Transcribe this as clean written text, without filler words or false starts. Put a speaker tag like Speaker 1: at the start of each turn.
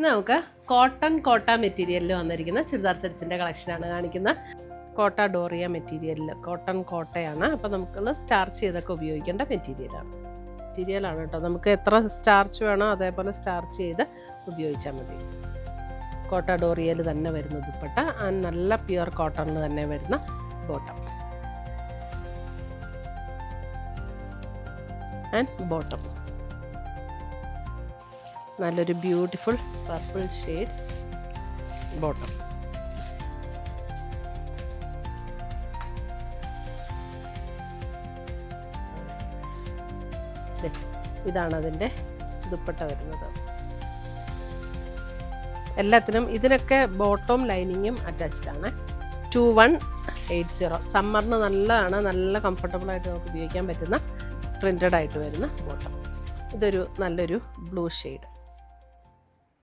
Speaker 1: നമുക്ക് കോട്ട മെറ്റീരിയലിൽ വന്നിരിക്കുന്ന ചുരിദാർ സെറ്റ്സിൻ്റെ കളക്ഷനാണ് കാണിക്കുന്നത്. കോട്ട ഡോറിയ മെറ്റീരിയലിൽ കോട്ടയാണ്. അപ്പോൾ നമുക്ക് സ്റ്റാർച്ച് ചെയ്തൊക്കെ ഉപയോഗിക്കേണ്ട മെറ്റീരിയലാണ് കേട്ടോ. നമുക്ക് എത്ര സ്റ്റാർച്ച് വേണോ അതേപോലെ സ്റ്റാർച്ച് ചെയ്ത് ഉപയോഗിച്ചാൽ മതി. കോട്ട ഡോറിയയിൽ തന്നെ വരുന്ന ദുപ്പട്ട, നല്ല പ്യുവർ കോട്ടണിൽ തന്നെ വരുന്ന ബോട്ടം ആൻഡ് ബോട്ടം. നല്ലൊരു ബ്യൂട്ടിഫുൾ പർപ്പിൾ ഷെയ്ഡ് ബോട്ടം. ഇതാണ് അതിൻ്റെ ദുപ്പട്ട വരുന്നത്. എല്ലാത്തിനും ഇതിനൊക്കെ ബോട്ടം ലൈനിങ്ങും അറ്റാച്ച്ഡ് ആണ്. 2180. സമ്മറിന് നല്ലതാണ്, നല്ല കംഫർട്ടബിളായിട്ട് നമുക്ക് ഉപയോഗിക്കാൻ പറ്റുന്ന പ്രിൻ്റഡ് ആയിട്ട് വരുന്ന ബോട്ടം. ഇതൊരു നല്ലൊരു ബ്ലൂ ഷെയ്ഡ്.